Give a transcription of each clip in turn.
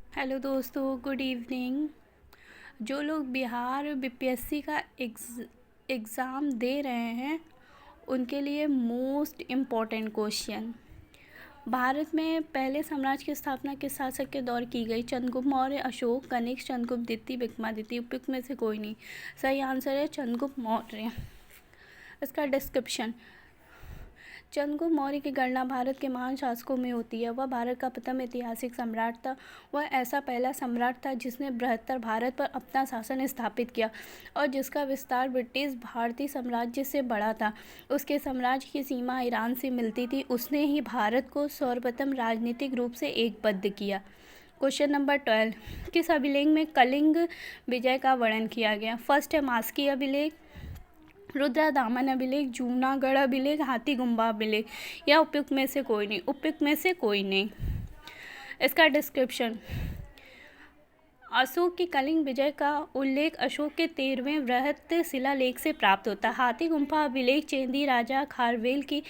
Hello दोस्तों, good evening. जो लोग बिहार बीपीएससी का एग्ज़ाम दे रहे हैं उनके लिए मोस्ट इम्पॉर्टेंट क्वेश्चन। भारत में पहले साम्राज्य की स्थापना किस शासक के दौर की गई? चंद्रगुप्त मौर्य, अशोक, कनिष्क, चंद्रगुप्त द्वितीय, विक्रमादित्य। उपयुक्त में से कोई नहीं। सही आंसर है चंद्रगुप्त मौर्य। इसका डिस्क्रिप्शन। चंद्रगुप्त मौर्य की गणना भारत के महान शासकों में होती है। वह भारत का प्रथम ऐतिहासिक सम्राट था। वह ऐसा पहला सम्राट था जिसने बृहत्तर भारत पर अपना शासन स्थापित किया और जिसका विस्तार ब्रिटिश भारतीय साम्राज्य से बड़ा था। उसके साम्राज्य की सीमा ईरान से मिलती थी। उसने ही भारत को सर्वप्रथम राजनीतिक रूप से एकबद्ध किया। Question number 12। किस अभिलेख में कलिंग विजय का वर्णन किया गया? फर्स्ट है मास्की अभिलेख, रुद्रा दामन अभिलेख, जूनागढ़ अभिलेख, हाथी गुम्बा अभिलेख। या उपयुक्त में से कोई नहीं। उपयुक्त में से कोई नहीं। इसका डिस्क्रिप्शन। अशोक की कलिंग विजय का उल्लेख अशोक के 13वें बृहत शिलालेख से प्राप्त होता है। हाथी गुम्फा अभिलेख चेंदी राजा खारवेल की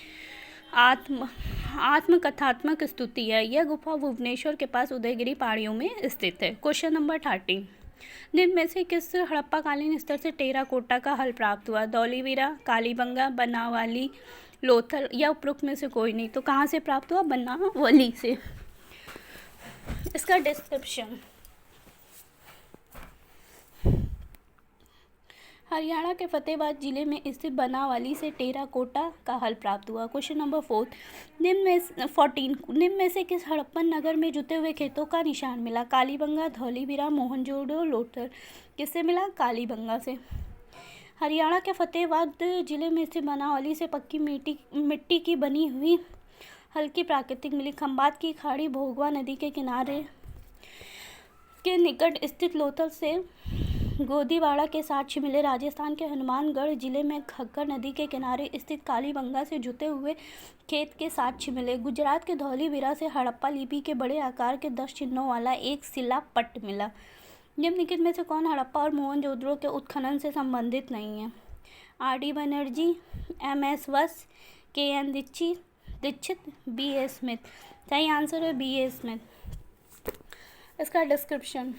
आत्मकथात्मक स्तुति है। यह गुफा भुवनेश्वर के पास उदयगिरी पहाड़ियों में स्थित है। Question number 13। निम्न में से किस हड़प्पाकालीन स्तर से टेराकोटा का हल प्राप्त हुआ? धौलीवीरा, कालीबंगा, बनावाली, लोथल। या उपरोक्त में से कोई नहीं। तो कहाँ से प्राप्त हुआ? बनावली से। इसका डिस्क्रिप्शन। हरियाणा के फतेहाबाद जिले में स्थित बनावाली से टेराकोटा का हल प्राप्त हुआ। Question number 14। निम्न में से किस हड़प्पन नगर में जुते हुए खेतों का निशान मिला? कालीबंगा, धौलीवीरा, मोहनजोदड़ो, लोथल। किससे मिला? कालीबंगा से। हरियाणा के फतेहाबाद जिले में स्थित बनावाली से पक्की मिट्टी की बनी हुई हल्की प्राकृतिक मिली। खंभात की खाड़ी भोगवा नदी के किनारे के निकट स्थित लोथल से गोदीवाड़ा के साक्ष्य मिले। राजस्थान के हनुमानगढ़ जिले में घग्गर नदी के किनारे स्थित कालीबंगा से जुते हुए खेत के साक्ष्य मिले। गुजरात के धौलीवीरा से हड़प्पा लिपि के बड़े आकार के 10 चिन्हों वाला एक शिलापट्ट मिला। निम्नलिखित में से कौन हड़प्पा और मोहनजोदड़ो के उत्खनन से संबंधित नहीं है? R.D. बनर्जी, M.S. वस, K.N. दीक्षित, B.A. स्मिथ। सही आंसर है B.A. स्मिथ। इसका डिस्क्रिप्शन।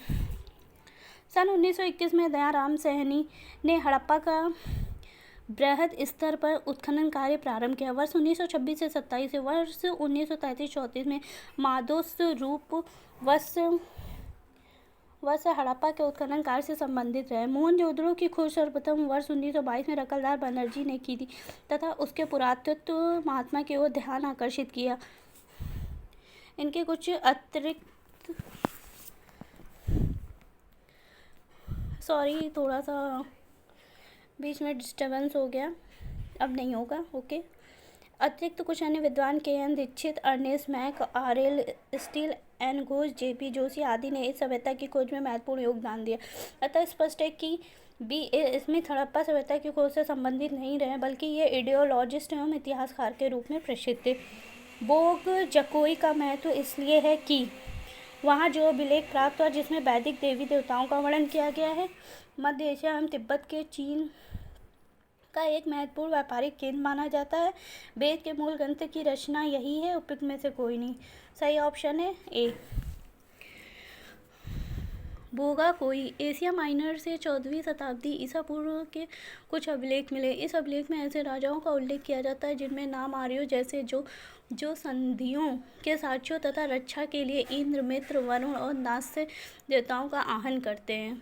सन 1921 में दयाराम सैनी ने हड़प्पा का बृहद स्तर पर उत्खनन कार्य प्रारंभ किया। वर्ष 1926 से 27 से वर्ष 1933-34 में माधोस रूप वस हड़प्पा के उत्खनन कार्य से संबंधित रहे। मोहनजोदड़ो की खोज सर्वप्रथम वर्ष 1922 में रकलदार बनर्जी ने की थी तथा उसके पुरातत्व महात्मा की ओर ध्यान आकर्षित किया। इनके कुछ अतिरिक्त सॉरी, थोड़ा सा बीच में डिस्टर्बेंस हो गया, अब नहीं होगा। ओके। अतिरिक्त कुछ अन्य विद्वान K.N. Dixit, Ernest Mack, R.L. Steel, N. Ghosh, J.P. Joshi आदि ने इस सभ्यता की खोज में महत्वपूर्ण योगदान दिया। अतः स्पष्ट है कि B.A. स्मिथ हड़प्पा सभ्यता की खोज से संबंधित नहीं रहे, बल्कि ये आइडियोलॉजिस्ट एवं इतिहासकार के रूप में प्रसिद्ध थे। बोग जकोई का महत्व इसलिए है कि वहाँ जो अभिलेख प्राप्त हुआ जिसमें वैदिक देवी देवताओं का वर्णन किया गया है। मध्य एशिया एवं तिब्बत के चीन का एक महत्वपूर्ण व्यापारिक केंद्र माना जाता है। वेद के मूल ग्रंथ की रचना यही है। उपयुक्त में से कोई नहीं। सही ऑप्शन है A। बोगा कोई। एशिया माइनर से 14वीं शताब्दी ईसा पूर्व के कुछ अभिलेख मिले। इस अभिलेख में ऐसे राजाओं का उल्लेख किया जाता है जिनमें नाम आर्यों जैसे जो संधियों के साक्ष्यों तथा रक्षा के लिए इंद्र, मित्र, वरुण और नास्य देवताओं का आहन करते हैं।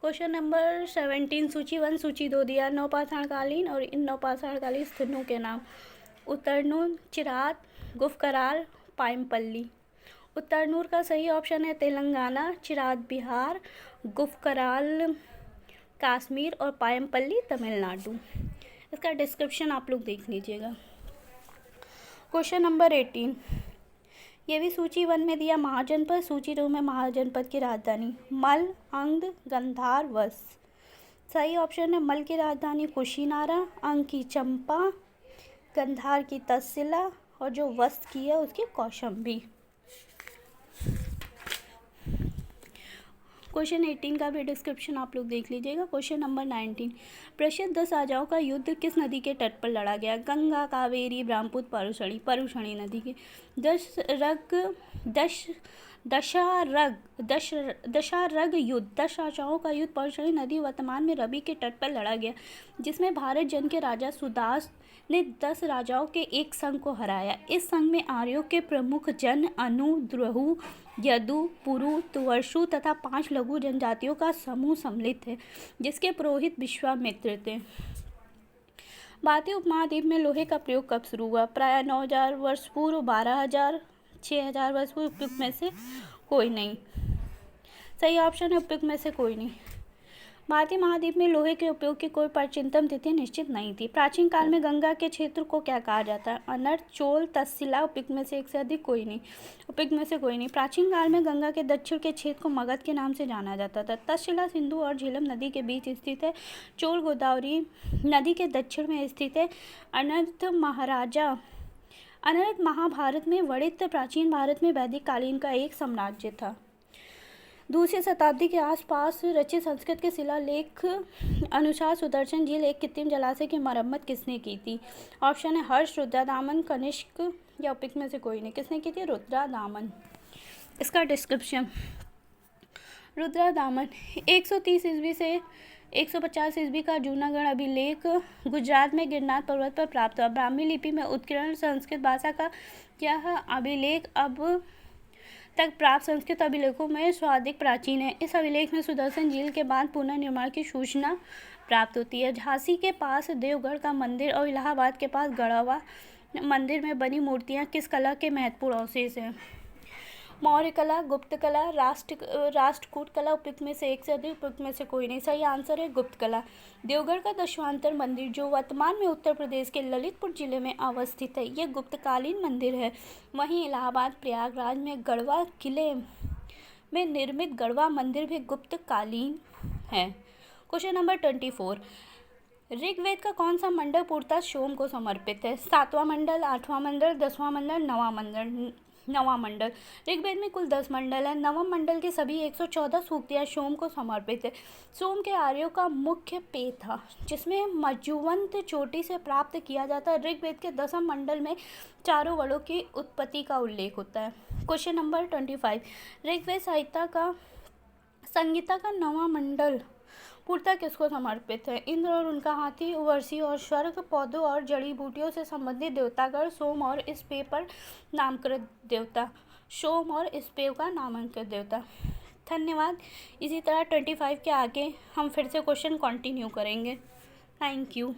Question number 17। सूची 1 सूची 2 दिया। नवपाषाणकालीन और इन नवपाषाणकालीन स्थलों के नाम। उत्तरनूर, चिरात, गुफकराल, पायमपल्ली। उत्तरनूर का सही ऑप्शन है तेलंगाना, चिरात बिहार, गुफकराल कश्मीर और पायमपल्ली तमिलनाडु। इसका डिस्क्रिप्शन आप लोग देख लीजिएगा। Question number 18। ये भी सूची 1 में दिया महाजनपद, सूची 2 में महाजनपद की राजधानी। मल, अंग, गंधार, वस। सही ऑप्शन है मल की राजधानी कुशीनारा, अंग की चंपा, गंधार की तक्षशिला और जो वस की है उसकी कौशाम्बी। क्वेश्चन 18 का भी डिस्क्रिप्शन आप लोग देख लीजिएगा। Question number 19। प्रसिद्ध 10 राजाओं का युद्ध किस नदी के तट पर लड़ा गया? गंगा, कावेरी, ब्रह्मपुत्र, परुषणी नदी के। दशारग युद्ध, 10 राजाओं का युद्ध परशुराम नदी वर्तमान में रवि के तट पर लड़ा गया, जिसमें भारत जन के राजा सुदास ने 10 राजाओं के एक संघ को हराया। इस संघ में आर्यों के प्रमुख जन अनु, द्रुहु, यदु, पुरु, तुवर्षु तथा 5 लघु जनजातियों का समूह सम्मिलित है, जिसके पुरोहित विश्वामित्र थे। भारतीय उपमहाद्वीप में लोहे का प्रयोग कब शुरू हुआ? प्राय 9000 वर्ष पूर्व, 12000, 6000 वर्ष पूर्व। उपयुक्त में से कोई नहीं। सही ऑप्शन है उपयुक्त में से कोई नहीं। भारतीय महाद्वीप में लोहे के उपयोग की कोई प्राचीनतम तिथि निश्चित नहीं थी। प्राचीन काल में गंगा के क्षेत्र को क्या कहा जाता है? अनर्त, चोल, तक्षशिला। उपयुक्त में से एक से अधिक कोई नहीं। उपयुक्त में से कोई नहीं। प्राचीन काल में गंगा के दक्षिण के क्षेत्र को मगध के नाम से जाना जाता था। तक्षशिला सिंधु और झेलम नदी के बीच स्थित है। चोल गोदावरी नदी के दक्षिण में स्थित है। अनर्त महाभारत में वर्णित प्राचीन भारत में वैदिक कालीन का एक साम्राज्य था। दूसरी शताब्दी के आसपास रचित संस्कृत के शिलालेख अनुसार सुदर्शन झील एक कृत्रिम जलाशय की मरम्मत किसने की थी? ऑप्शन है हर्ष, रुद्रदामन, कनिष्क या उपयुक्त में से कोई नहीं। किसने की थी? रुद्रदामन। इसका डिस्क्रिप्शन, रुद्रदामन 130 ईस्वी से 150 ईस्वी का जूनागढ़ अभिलेख गुजरात में गिरनार पर्वत पर प्राप्त हुआ। ब्राह्मी लिपि में उत्कीर्ण संस्कृत भाषा का यह अभिलेख अब तक प्राप्त संस्कृत अभिलेखों में सर्वाधिक प्राचीन है। इस अभिलेख में सुदर्शन झील के बाद पुनर्निर्माण की सूचना प्राप्त होती है। झांसी के पास देवगढ़ का मंदिर और इलाहाबाद के पास गढ़वा मंदिर में बनी मूर्तियाँ किस कला के महत्वपूर्ण अवशेष हैं? मौर्य कला, गुप्त कला, राष्ट्रकूट कला। उपयुक्त में से एक से अधिक। उपयुक्त में से कोई नहीं। सही आंसर है गुप्त कला। देवगढ़ का दशावतार मंदिर, जो वर्तमान में उत्तर प्रदेश के ललितपुर जिले में अवस्थित है, यह गुप्तकालीन मंदिर है। वहीं इलाहाबाद प्रयागराज में गढ़वा किले में निर्मित गढ़वा मंदिर भी गुप्तकालीन है। क्वेश्चन नंबर 24, ऋग्वेद का कौन सा मंडल पूर्णतः सोम को समर्पित है? 7वां मंडल, 8वां मंडल, 10वां मंडल, 9वां मंडल। ऋग्वेद में कुल 10 मंडल हैं। 9वां मंडल के सभी 114 सूक्तियाँ सोम को समर्पित है। सोम के आर्यों का मुख्य पेय था, जिसमें मज्जुवंत चोटी से प्राप्त किया जाता है। ऋग्वेद के 10वें मंडल में चारों वर्णों की उत्पत्ति का उल्लेख होता है। क्वेश्चन नंबर 25, ऋग्वेद संहिता का 9वां मंडल पूर्णतः किसको समर्पित है? इंद्र और उनका हाथी, वर्षी और स्वर्ग, पौधों और जड़ी बूटियों से संबंधित देवतागण, सोम और इस पेय पर नामकृत देवता। सोम और इस पेय का नामांकित देवता। धन्यवाद। इसी तरह 25 के आगे हम फिर से क्वेश्चन कंटिन्यू करेंगे। Thank you.